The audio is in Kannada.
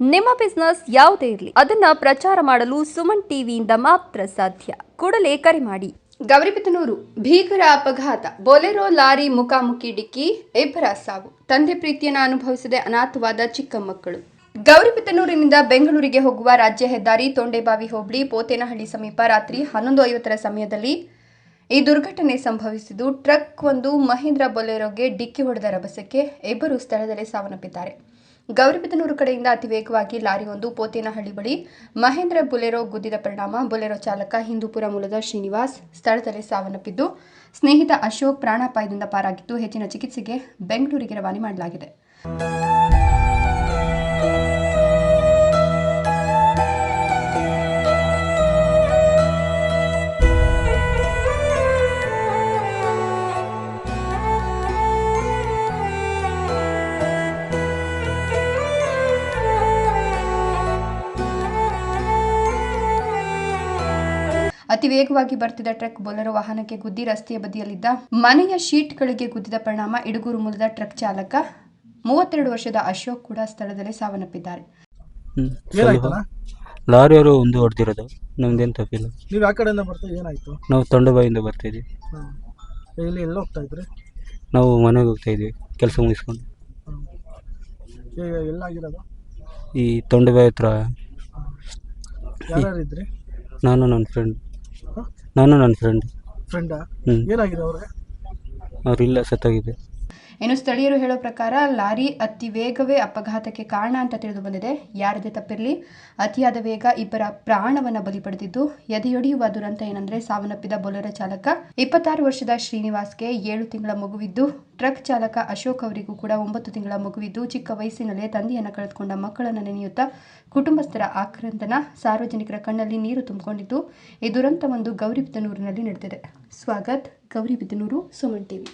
ನಿಮ್ಮ ಬಿಸ್ನೆಸ್ ಯಾವುದೇ ಇರಲಿ ಅದನ್ನ ಪ್ರಚಾರ ಮಾಡಲು ಸುಮನ್ ಟಿವಿಯಿಂದ ಮಾತ್ರ ಸಾಧ್ಯ. ಕೂಡಲೇ ಕರೆ ಮಾಡಿ. ಗೌರಿಬಿದನೂರು ಭೀಕರ ಅಪಘಾತ. ಬೊಲೆರೋ ಲಾರಿ ಮುಖಾಮುಖಿ ಡಿಕ್ಕಿ, ಇಬ್ಬರ ಸಾವು. ತಂದೆ ಪ್ರೀತಿಯನ್ನು ಅನುಭವಿಸದೆ ಅನಾಥವಾದ ಚಿಕ್ಕ ಮಕ್ಕಳು. ಗೌರಿಬಿದನೂರಿನಿಂದ ಬೆಂಗಳೂರಿಗೆ ಹೋಗುವ ರಾಜ್ಯ ಹೆದ್ದಾರಿ ತೊಂಡೆಬಾವಿ ಹೋಬಳಿ ಪೋತೇನಹಳ್ಳಿ ಸಮೀಪ ರಾತ್ರಿ 11:50 ಸಮಯದಲ್ಲಿ ಈ ದುರ್ಘಟನೆ ಸಂಭವಿಸಿದ್ದು, ಟ್ರಕ್ ಒಂದು ಮಹೀಂದ್ರ ಬೊಲೆರೋಗೆ ಡಿಕ್ಕಿ ಹೊಡೆದ ರಭಸಕ್ಕೆ ಇಬ್ಬರು ಸ್ಥಳದಲ್ಲೇ ಸಾವನ್ನಪ್ಪಿದ್ದಾರೆ. ಗೌರಿಬಿದನೂರು ಕಡೆಯಿಂದ ಅತಿ ವೇಗವಾಗಿ ಲಾರಿಯೊಂದು ಪೋತೇನಹಳ್ಳಿ ಬಳಿ ಮಹೇಂದ್ರ ಬೊಲೆರೋ ಗುದ್ದಿದ ಪರಿಣಾಮ ಬೊಲೆರೋ ಚಾಲಕ ಹಿಂದೂಪುರ ಮೂಲದ ಶ್ರೀನಿವಾಸ್ ಸ್ಥಳದಲ್ಲೇ ಸಾವನ್ನಪ್ಪಿದ್ದು, ಸ್ನೇಹಿತ ಅಶೋಕ್ ಪ್ರಾಣಾಪಾಯದಿಂದ ಪಾರಾಗಿದ್ದು ಹೆಚ್ಚಿನ ಚಿಕಿತ್ಸೆಗೆ ಬೆಂಗಳೂರಿಗೆ ರವಾನೆ ಮಾಡಲಾಗಿದೆ. ಅತಿ ವೇಗವಾಗಿ ಬರ್ತಿದ್ದ ಟ್ರಕ್ ಬೊಲೆರೋ ವಾಹನಕ್ಕೆ ಗುದ್ದಿ ರಸ್ತೆಯ ಬದಿಯಲ್ಲಿದ್ದ ಮನೆಯ ಶೀಟ್ಗಳಿಗೆ ಗುದ್ದಿದ ಪರಿಣಾಮ ಇಡಗೂರು ಮೂಲದ ಟ್ರಕ್ ಚಾಲಕ 32 ವರ್ಷದ ಅಶೋಕ್ ಕೂಡ ಸ್ಥಳದಲ್ಲೇ ಸಾವನ್ನಪ್ಪಿದ್ದಾರೆ. ಲಾರಿಯವರು ಒಂದು ಹೊಡೆದಿರೋದು, ನಮ್ದೇನು ತಪ್ಪಿಲ್ಲ. ನೀವು ಯಾವ ಕಡೆಯಿಂದ ಬರ್ತಾ ಏನಾಯ್ತು? ನಾವು ತೊಂಡೆಬಾವಿಯಿಂದ ಬರ್ತಾ ಇದ್ವಿ. ಇಲ್ಲಿ ಎಲ್ಲ ಹೋಗ್ತಾ ಇದ್ರಿ? ನಾವು ಮನೆಗೆ ಹೋಗ್ತಾ ಇದ್ವಿ ಕೆಲಸ ಮುಗಿಸ್ಕೊಂಡು. ಈಗ ಎಲ್ಲಾಗಿರೋದು? ಈ ತೊಂಡೆಬಾವಿ ಹತ್ರ. ಯಾರು ಇದ್ರಿ? ನಾನು ನನ್ನ ಫ್ರೆಂಡ್. ಫ್ರೆಂಡಾ? ಏನಾಗಿದೆ ಅವ್ರಿಗೆ? ಅವ್ರಿಲ್ಲ, ಸತ್ತಾಗಿದೆ. ಇನ್ನು ಸ್ಥಳೀಯರು ಹೇಳೋ ಪ್ರಕಾರ ಲಾರಿ ಅತಿ ವೇಗವೇ ಅಪಘಾತಕ್ಕೆ ಕಾರಣ ಅಂತ ತಿಳಿದು ಬಂದಿದೆ. ಯಾರದೇ ತಪ್ಪಿರಲಿ, ಅತಿಯಾದ ವೇಗ ಇಬ್ಬರ ಪ್ರಾಣವನ್ನ ಬಲಿ ಪಡೆದಿದ್ದು, ಎದೆಯೊಡೆಯುವ ದುರಂತ ಏನಂದ್ರೆ ಸಾವನ್ನಪ್ಪಿದ ಬೊಲೆರೋ ಚಾಲಕ 26 ವರ್ಷದ ಶ್ರೀನಿವಾಸ್ಗೆ 7 ತಿಂಗಳ ಮಗುವಿದ್ದು, ಟ್ರಕ್ ಚಾಲಕ ಅಶೋಕ್ ಅವರಿಗೂ ಕೂಡ 9 ತಿಂಗಳ ಮಗುವಿದ್ದು, ಚಿಕ್ಕ ವಯಸ್ಸಿನಲ್ಲೇ ತಂದೆಯನ್ನು ಕಳೆದುಕೊಂಡ ಮಕ್ಕಳನ್ನು ನೆನೆಯುತ್ತಾ ಕುಟುಂಬಸ್ಥರ ಆಕ್ರಂದನ, ಸಾರ್ವಜನಿಕರ ಕಣ್ಣಲ್ಲಿ ನೀರು ತುಂಬಿಕೊಂಡಿದ್ದು, ಈ ದುರಂತವೊಂದು ಗೌರಿಬಿದನೂರಿನಲ್ಲಿ ನಡೆದಿದೆ. ಸ್ವಾಗತ್, ಗೌರಿಬಿದನೂರು, ಸುಮನ್ ಟಿವಿ.